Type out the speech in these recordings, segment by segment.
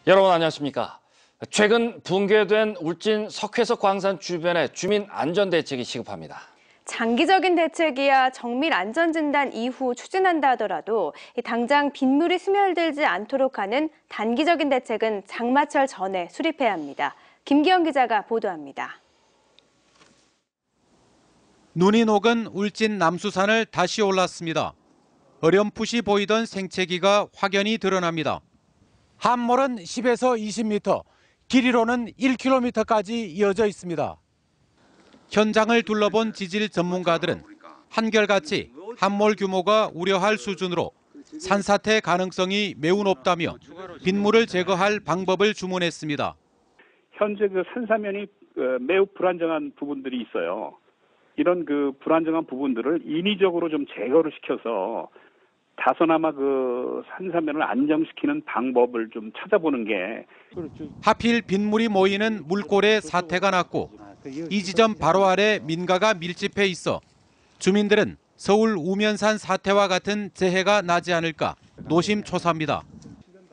여러분 안녕하십니까? 최근 붕괴된 울진 석회석 광산 주변의 주민 안전 대책이 시급합니다. 장기적인 대책이야 정밀 안전진단 이후 추진한다 하더라도 당장 빗물이 스며들지 않도록 하는 단기적인 대책은 장마철 전에 수립해야 합니다. 김기영 기자가 보도합니다. 눈이 녹은 울진 남수산을 다시 올랐습니다. 어렴풋이 보이던 생채기가 확연히 드러납니다. 함몰은 10에서 20m, 길이로는 1km까지 이어져 있습니다. 현장을 둘러본 지질 전문가들은 한결같이 함몰 규모가 우려할 수준으로 산사태 가능성이 매우 높다며 빗물을 제거할 방법을 주문했습니다. 현재 산사면이 매우 불안정한 부분들이 있어요. 이런 불안정한 부분들을 인위적으로 좀 제거를 시켜서 다소나마 산사면을 안정시키는 방법을 좀 찾아보는 게. 하필 빗물이 모이는 물골에 사태가 났고 이 지점 바로 아래 민가가 밀집해 있어 주민들은 서울 우면산 사태와 같은 재해가 나지 않을까 노심초사입니다.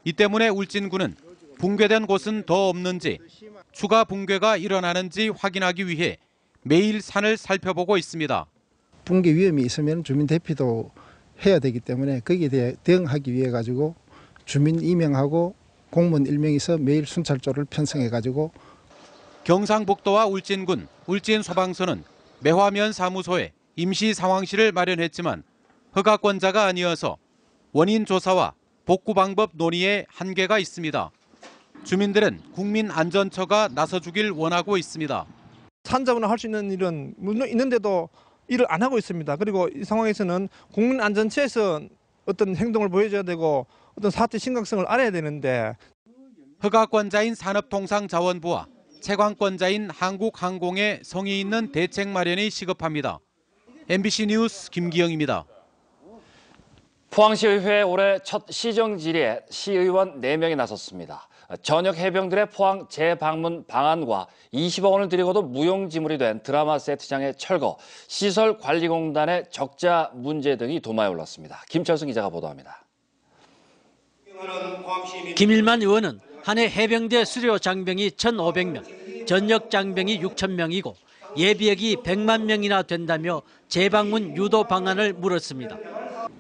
이 때문에 울진군은 붕괴된 곳은 더 없는지 추가 붕괴가 일어나는지 확인하기 위해 매일 산을 살펴보고 있습니다. 붕괴 위험이 있으면 주민 대피도 해야 되기 때문에 거기에 대응하기 위해 가지고 주민 임명하고 공무원 1명이서 매일 순찰조를 편성해 가지고. 경상북도와 울진군, 울진소방서는 매화면 사무소에 임시 상황실을 마련했지만 허가권자가 아니어서 원인 조사와 복구 방법 논의에 한계가 있습니다. 주민들은 국민안전처가 나서주길 원하고 있습니다. 산자분을 할 수 있는 일은 물론 있는데도 일을 안 하고 있습니다. 그리고 이 상황에서는 국민안전처에서 어떤 행동을 보여줘야 되고 어떤 사태 심각성을 알아야 되는데. 허가권자인 산업통상자원부와 채광권자인 한국항공의 성의 있는 대책 마련이 시급합니다. MBC 뉴스 김기영입니다. 포항시의회에 올해 첫 시정질의에 시의원 4명이 나섰습니다. 전역 해병들의 포항 재방문 방안과 20억 원을 들이고도 무용지물이 된 드라마 세트장의 철거, 시설관리공단의 적자 문제 등이 도마에 올랐습니다. 김철승 기자가 보도합니다. 김일만 의원은 한 해 해병대 수료 장병이 1,500명, 전역 장병이 6,000명이고 예비역이 100만 명이나 된다며 재방문 유도 방안을 물었습니다.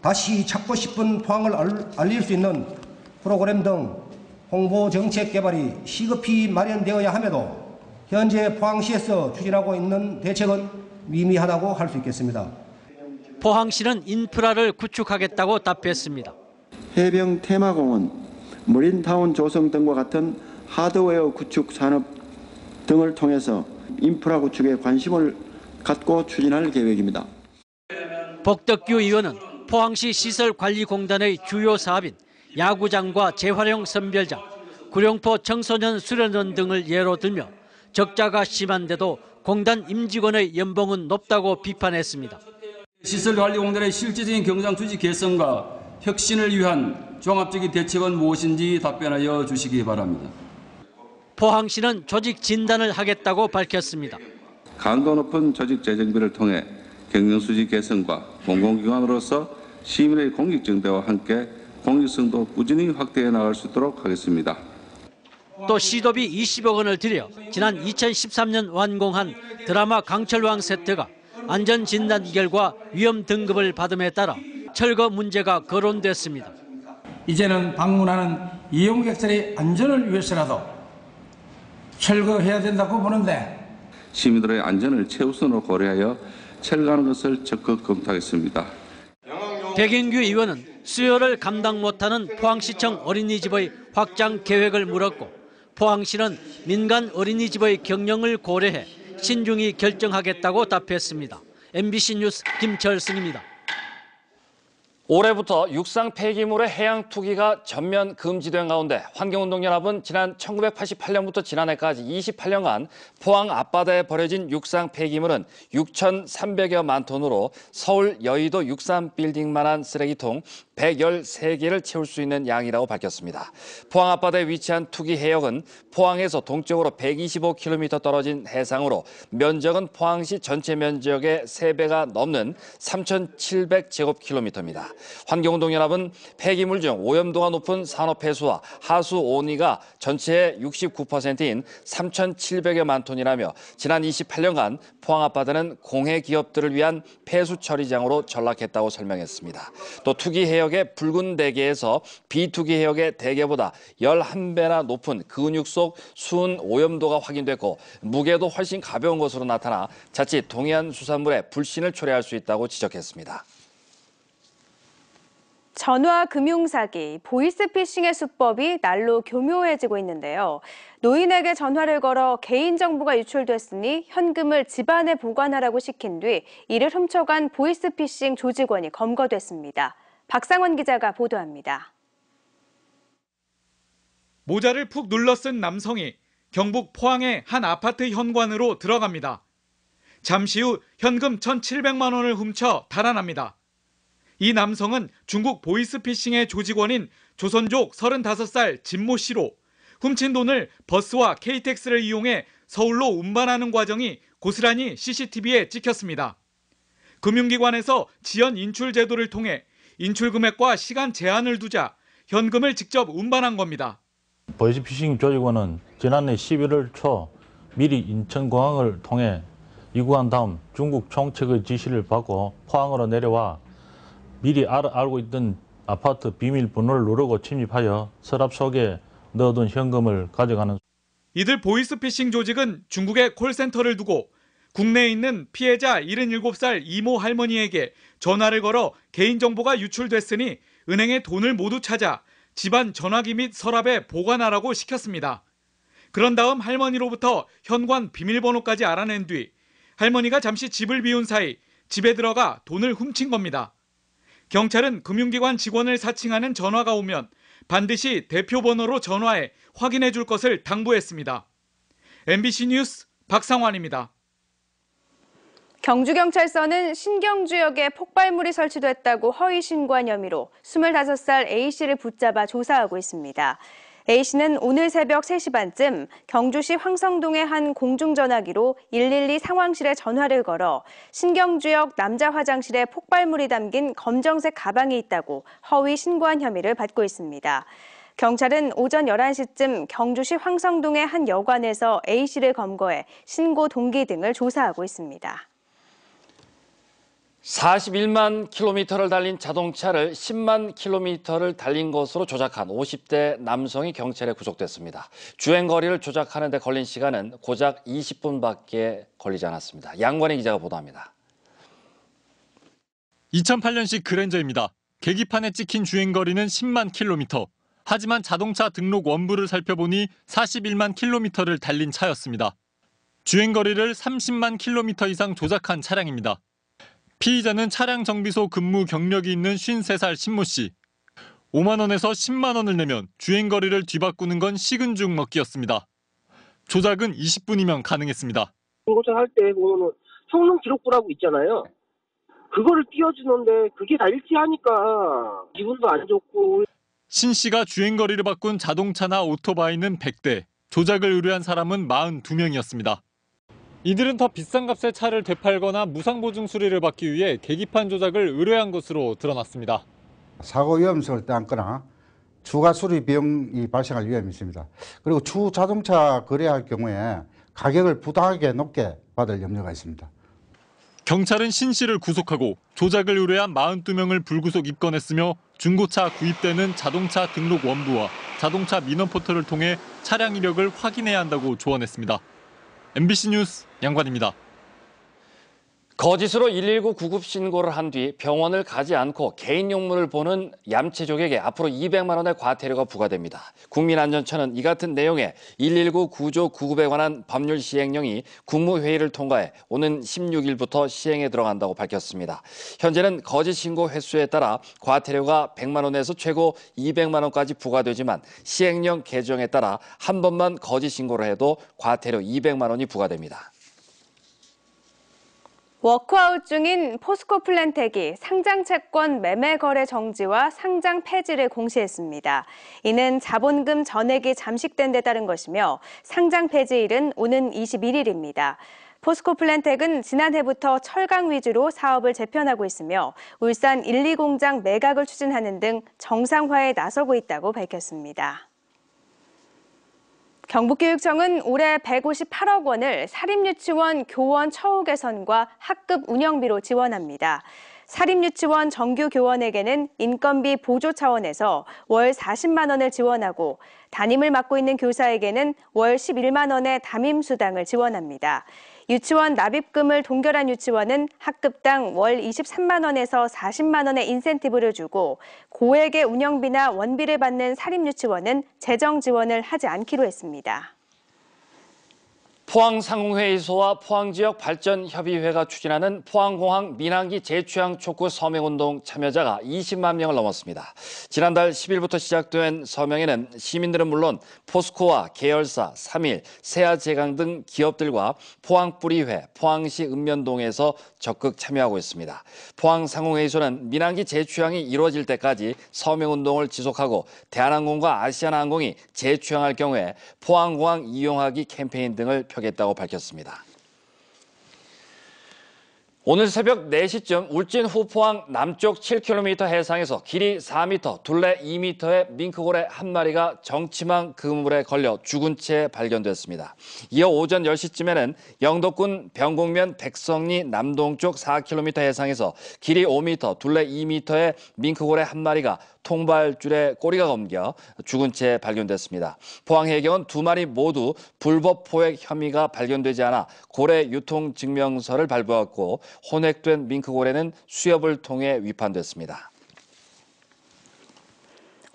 다시 찾고 싶은 포항을 알릴 수 있는 프로그램 등 홍보 정책 개발이 시급히 마련되어야 함에도 현재 포항시에서 추진하고 있는 대책은 미미하다고 할 수 있겠습니다. 포항시는 인프라를 구축하겠다고 답했습니다. 해병 테마공원, 머린타운 조성 등과 같은 하드웨어 구축 산업 등을 통해서 인프라 구축에 관심을 갖고 추진할 계획입니다. 복덕규 의원은 포항시 시설관리공단의 주요 사업인 야구장과 재활용 선별장, 구룡포 청소년 수련원 등을 예로 들며 적자가 심한데도 공단 임직원의 연봉은 높다고 비판했습니다. 시설관리공단의 실질적인 경장 투지 개선과 혁신을 위한 종합적인 대책은 무엇인지 답변하여 주시기 바랍니다. 포항시는 조직 진단을 하겠다고 밝혔습니다. 강도 높은 조직 재정비를 통해 경영수지 개선과 공공기관으로서 시민의 공익정대와 함께 공익성도 꾸준히 확대해 나갈 수 있도록 하겠습니다. 또 시도비 20억 원을 들여 지난 2013년 완공한 드라마 강철왕 세트가 안전진단 결과 위험 등급을 받음에 따라 철거 문제가 거론됐습니다. 이제는 방문하는 이용객들의 안전을 위해서라도 철거해야 된다고 보는데 시민들의 안전을 최우선으로 고려하여 철거하는 것을 적극 검토하겠습니다. 백인규 의원은 수요를 감당 못하는 포항시청 어린이집의 확장 계획을 물었고 포항시는 민간 어린이집의 경영을 고려해 신중히 결정하겠다고 답했습니다. MBC 뉴스 김철승입니다. 올해부터 육상 폐기물의 해양 투기가 전면 금지된 가운데 환경운동연합은 지난 1988년부터 지난해까지 28년간 포항 앞바다에 버려진 육상 폐기물은 6,300여만 톤으로 서울 여의도 63빌딩만한 쓰레기통 113개를 채울 수 있는 양이라고 밝혔습니다. 포항 앞바다에 위치한 투기 해역은 포항에서 동쪽으로 125km 떨어진 해상으로 면적은 포항시 전체 면적의 3배가 넘는 3,700제곱킬로미터입니다. 환경운동연합은 폐기물 중 오염도가 높은 산업폐수와 하수 온이가 전체의 69%인 3,700여만 톤이라며 지난 28년간 포항 앞바다는 공해 기업들을 위한 폐수 처리장으로 전락했다고 설명했습니다. 또 투기 해역의 붉은 대게에서 비투기 해역의 대게보다 11배나 높은 근육 속 수은 오염도가 확인됐고 무게도 훨씬 가벼운 것으로 나타나 자칫 동해안 수산물에 불신을 초래할 수 있다고 지적했습니다. 전화 금융사기, 보이스피싱의 수법이 날로 교묘해지고 있는데요. 노인에게 전화를 걸어 개인정보가 유출됐으니 현금을 집안에 보관하라고 시킨 뒤 이를 훔쳐간 보이스피싱 조직원이 검거됐습니다. 박상원 기자가 보도합니다. 모자를 푹 눌러 쓴 남성이 경북 포항의 한 아파트 현관으로 들어갑니다. 잠시 후 현금 1,700만 원을 훔쳐 달아납니다. 이 남성은 중국 보이스피싱의 조직원인 조선족 35살 진모 씨로 훔친 돈을 버스와 KTX를 이용해 서울로 운반하는 과정이 고스란히 CCTV에 찍혔습니다. 금융기관에서 지연 인출 제도를 통해 인출 금액과 시간 제한을 두자 현금을 직접 운반한 겁니다. 보이스피싱 조직원은 지난해 11월 초 미리 인천공항을 통해 입국한 다음 중국 총책의 지시를 받고 포항으로 내려와 미리 알고 있던 아파트 비밀번호를 누르고 침입하여 서랍 속에 넣어둔 현금을 가져가는. 이들 보이스피싱 조직은 중국에 콜센터를 두고 국내에 있는 피해자 77살 이모 할머니에게 전화를 걸어 개인정보가 유출됐으니 은행에 돈을 모두 찾아 집안 전화기 및 서랍에 보관하라고 시켰습니다. 그런 다음 할머니로부터 현관 비밀번호까지 알아낸 뒤 할머니가 잠시 집을 비운 사이 집에 들어가 돈을 훔친 겁니다. 경찰은 금융기관 직원을 사칭하는 전화가 오면 반드시 대표 번호로 전화해 확인해 줄 것을 당부했습니다. MBC 뉴스 박상환입니다. 경주경찰서는 신경주역에 폭발물이 설치됐다고 허위 신고한 혐의로 25살 A씨를 붙잡아 조사하고 있습니다. A씨는 오늘 새벽 3시 반쯤 경주시 황성동의 한 공중전화기로 112 상황실에 전화를 걸어 신경주역 남자 화장실에 폭발물이 담긴 검정색 가방이 있다고 허위 신고한 혐의를 받고 있습니다. 경찰은 오전 11시쯤 경주시 황성동의 한 여관에서 A씨를 검거해 신고 동기 등을 조사하고 있습니다. 41만 킬로미터를 달린 자동차를 10만 킬로미터를 달린 것으로 조작한 50대 남성이 경찰에 구속됐습니다. 주행거리를 조작하는 데 걸린 시간은 고작 20분밖에 걸리지 않았습니다. 양관희 기자가 보도합니다. 2008년식 그랜저입니다. 계기판에 찍힌 주행거리는 10만 킬로미터. 하지만 자동차 등록 원부를 살펴보니 41만 킬로미터를 달린 차였습니다. 주행거리를 30만 킬로미터 이상 조작한 차량입니다. 피의자는 차량 정비소 근무 경력이 있는 53살 신모 씨. 5만 원에서 10만 원을 내면 주행거리를 뒤바꾸는 건 식은 죽 먹기였습니다. 조작은 20분이면 가능했습니다. 조작할 때 보면 성능 기록부라고 있잖아요. 그거를 띄워주는데 그게 다 일치하니까 기분도 안 좋고. 신 씨가 주행거리를 바꾼 자동차나 오토바이는 100대, 조작을 의뢰한 사람은 42명이었습니다. 이들은 더 비싼 값의 차를 되팔거나 무상보증 수리를 받기 위해 계기판 조작을 의뢰한 것으로 드러났습니다. 사고 위험성을 떠안거나 추가 수리 비용이 발생할 위험이 있습니다. 그리고 추후 자동차 거래할 경우에 가격을 부당하게 높게 받을 염려가 있습니다. 경찰은 신 씨를 구속하고 조작을 의뢰한 42명을 불구속 입건했으며 중고차 구입되는 자동차 등록 원부와 자동차 민원 포털을 통해 차량 이력을 확인해야 한다고 조언했습니다. MBC 뉴스 양관입니다. 거짓으로 119 구급 신고를 한 뒤 병원을 가지 않고 개인 용무를 보는 얌체족에게 앞으로 200만 원의 과태료가 부과됩니다. 국민안전처는 이 같은 내용의 119 구조 구급에 관한 법률 시행령이 국무회의를 통과해 오는 16일부터 시행에 들어간다고 밝혔습니다. 현재는 거짓 신고 횟수에 따라 과태료가 100만 원에서 최고 200만 원까지 부과되지만 시행령 개정에 따라 한 번만 거짓 신고를 해도 과태료 200만 원이 부과됩니다. 워크아웃 중인 포스코 플랜텍이 상장 채권 매매 거래 정지와 상장 폐지를 공시했습니다. 이는 자본금 전액이 잠식된 데 따른 것이며 상장 폐지일은 오는 21일입니다. 포스코 플랜텍은 지난해부터 철강 위주로 사업을 재편하고 있으며 울산 1, 2공장 매각을 추진하는 등 정상화에 나서고 있다고 밝혔습니다. 경북교육청은 올해 158억 원을 사립유치원 교원 처우 개선과 학급 운영비로 지원합니다. 사립유치원 정규 교원에게는 인건비 보조 차원에서 월 40만 원을 지원하고 담임을 맡고 있는 교사에게는 월 11만 원의 담임수당을 지원합니다. 유치원 납입금을 동결한 유치원은 학급당 월 23만 원에서 40만 원의 인센티브를 주고 고액의 운영비나 원비를 받는 사립유치원은 재정 지원을 하지 않기로 했습니다. 포항상공회의소와 포항지역발전협의회가 추진하는 포항공항 민항기 재취항 촉구 서명운동 참여자가 20만 명을 넘었습니다. 지난달 10일부터 시작된 서명에는 시민들은 물론 포스코와 계열사, 3일, 세아제강 등 기업들과 포항뿌리회, 포항시 읍면동에서 적극 참여하고 있습니다. 포항상공회의소는 민항기 재취항이 이루어질 때까지 서명운동을 지속하고 대한항공과 아시아나항공이 재취항할 경우에 포항공항 이용하기 캠페인 등을 펴겠다고 밝혔습니다. 오늘 새벽 4시쯤 울진 후포항 남쪽 7km 해상에서 길이 4m, 둘레 2m의 밍크고래 한 마리가 정치망 그물에 걸려 죽은 채 발견됐습니다. 이어 오전 10시쯤에는 영덕군 병곡면 백성리 남동쪽 4km 해상에서 길이 5m, 둘레 2m의 밍크고래 한 마리가 통발줄에 꼬리가 감겨 죽은 채 발견됐습니다. 포항해경은 2마리 모두 불법 포획 혐의가 발견되지 않아 고래 유통 증명서를 발부했고 혼획된 밍크고래는 수협을 통해 위판됐습니다.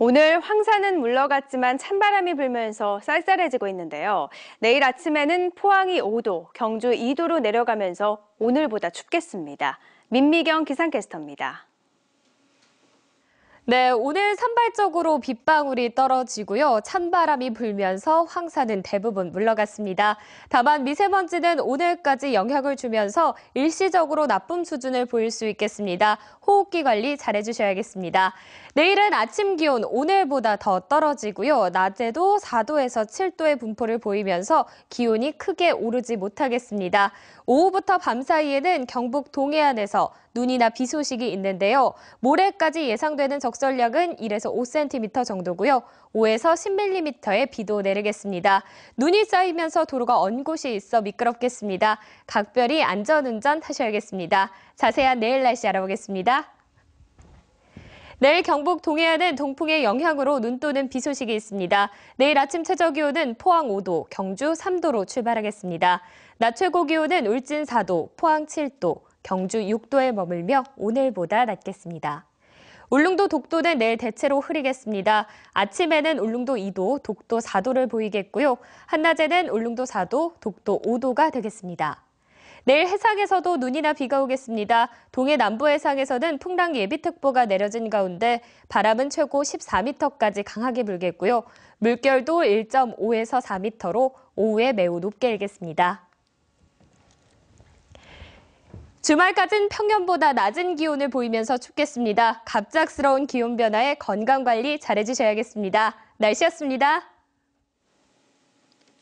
오늘 황사는 물러갔지만 찬바람이 불면서 쌀쌀해지고 있는데요. 내일 아침에는 포항이 5도, 경주 2도로 내려가면서 오늘보다 춥겠습니다. 민미경 기상캐스터입니다. 네, 오늘 산발적으로 빗방울이 떨어지고요. 찬바람이 불면서 황사는 대부분 물러갔습니다. 다만 미세먼지는 오늘까지 영향을 주면서 일시적으로 나쁨 수준을 보일 수 있겠습니다. 호흡기 관리 잘해주셔야겠습니다. 내일은 아침 기온 오늘보다 더 떨어지고요. 낮에도 4도에서 7도의 분포를 보이면서 기온이 크게 오르지 못하겠습니다. 오후부터 밤 사이에는 경북 동해안에서 눈이나 비 소식이 있는데요. 모레까지 예상되는 적설량은 1에서 5cm 정도고요. 5에서 10mm의 비도 내리겠습니다. 눈이 쌓이면서 도로가 언 곳이 있어 미끄럽겠습니다. 각별히 안전운전 하셔야겠습니다. 자세한 내일 날씨 알아보겠습니다. 내일 경북 동해안은 동풍의 영향으로 눈 또는 비 소식이 있습니다. 내일 아침 최저기온은 포항 5도, 경주 3도로 출발하겠습니다. 낮 최고기온은 울진 4도, 포항 7도, 경주 6도에 머물며 오늘보다 낮겠습니다. 울릉도 독도는 내일 대체로 흐리겠습니다. 아침에는 울릉도 2도, 독도 4도를 보이겠고요. 한낮에는 울릉도 4도, 독도 5도가 되겠습니다. 내일 해상에서도 눈이나 비가 오겠습니다. 동해 남부 해상에서는 풍랑 예비특보가 내려진 가운데 바람은 최고 14m까지 강하게 불겠고요. 물결도 1.5에서 4m로 오후에 매우 높게 일겠습니다. 주말까지는 평년보다 낮은 기온을 보이면서 춥겠습니다. 갑작스러운 기온 변화에 건강관리 잘해주셔야겠습니다. 날씨였습니다.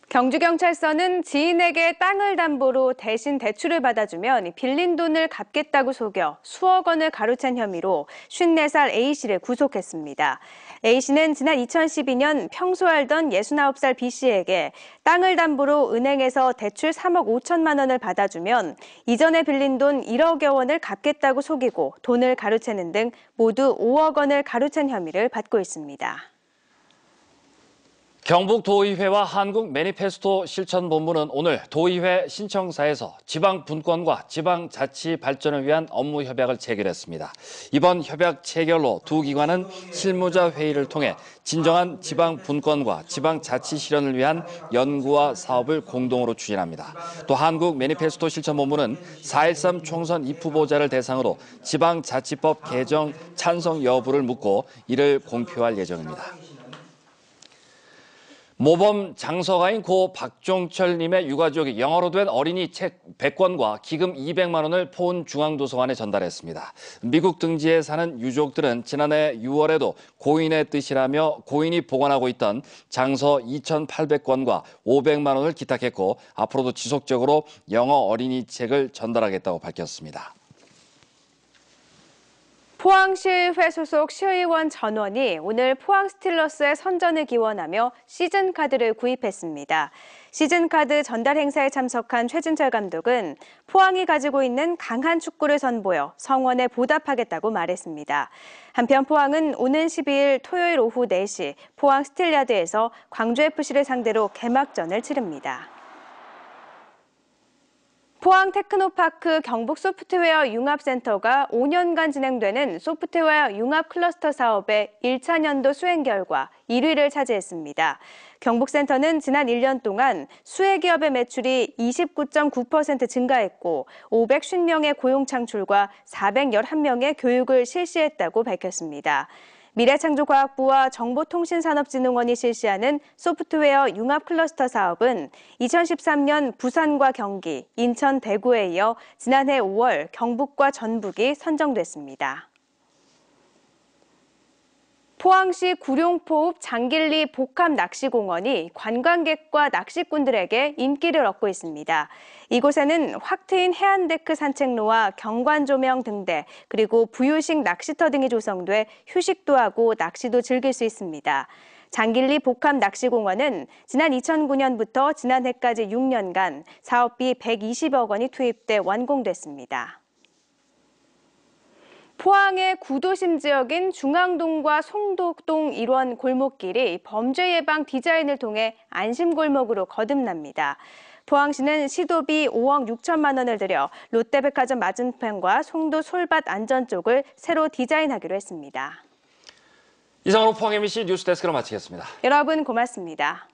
경주경찰서는 지인에게 땅을 담보로 대신 대출을 받아주면 빌린 돈을 갚겠다고 속여 수억 원을 가로챈 혐의로 54살 A씨를 구속했습니다. A씨는 지난 2012년 평소 알던 69살 B씨에게 땅을 담보로 은행에서 대출 3억 5천만 원을 받아주면 이전에 빌린 돈 1억여 원을 갚겠다고 속이고 돈을 가로채는 등 모두 5억 원을 가로챈 혐의를 받고 있습니다. 경북도의회와 한국매니페스토 실천본부는 오늘 도의회 신청사에서 지방분권과 지방자치 발전을 위한 업무 협약을 체결했습니다. 이번 협약 체결로 두 기관은 실무자 회의를 통해 진정한 지방분권과 지방자치 실현을 위한 연구와 사업을 공동으로 추진합니다. 또 한국매니페스토 실천본부는 4.13 총선 입후보자를 대상으로 지방자치법 개정 찬성 여부를 묻고 이를 공표할 예정입니다. 모범 장서가인 고 박종철님의 유가족이 영어로 된 어린이 책 100권과 기금 200만 원을 포은 중앙도서관에 전달했습니다. 미국 등지에 사는 유족들은 지난해 6월에도 고인의 뜻이라며 고인이 보관하고 있던 장서 2,800권과 500만 원을 기탁했고 앞으로도 지속적으로 영어 어린이 책을 전달하겠다고 밝혔습니다. 포항시의회 소속 시의원 전원이 오늘 포항 스틸러스의 선전을 기원하며 시즌카드를 구입했습니다. 시즌카드 전달 행사에 참석한 최진철 감독은 포항이 가지고 있는 강한 축구를 선보여 성원에 보답하겠다고 말했습니다. 한편 포항은 오는 12일 토요일 오후 4시 포항 스틸야드에서 광주FC를 상대로 개막전을 치릅니다. 포항 테크노파크 경북 소프트웨어 융합센터가 5년간 진행되는 소프트웨어 융합 클러스터 사업의 1차 년도 수행 결과 1위를 차지했습니다. 경북센터는 지난 1년 동안 수혜기업의 매출이 29.9% 증가했고 550명의 고용 창출과 411명의 교육을 실시했다고 밝혔습니다. 미래창조과학부와 정보통신산업진흥원이 실시하는 소프트웨어 융합 클러스터 사업은 2013년 부산과 경기, 인천, 대구에 이어 지난해 5월 경북과 전북이 선정됐습니다. 포항시 구룡포읍 장길리 복합 낚시공원이 관광객과 낚시꾼들에게 인기를 얻고 있습니다. 이곳에는 확 트인 해안데크 산책로와 경관 조명 등대, 그리고 부유식 낚시터 등이 조성돼 휴식도 하고 낚시도 즐길 수 있습니다. 장길리 복합 낚시공원은 지난 2009년부터 지난해까지 6년간 사업비 120억 원이 투입돼 완공됐습니다. 포항의 구도심 지역인 중앙동과 송도동 일원 골목길이 범죄 예방 디자인을 통해 안심골목으로 거듭납니다. 포항시는 시도비 5억 6천만 원을 들여 롯데백화점 맞은편과 송도 솔밭 안전 쪽을 새로 디자인하기로 했습니다. 이상으로 포항 MBC 뉴스데스크를 마치겠습니다. 여러분 고맙습니다.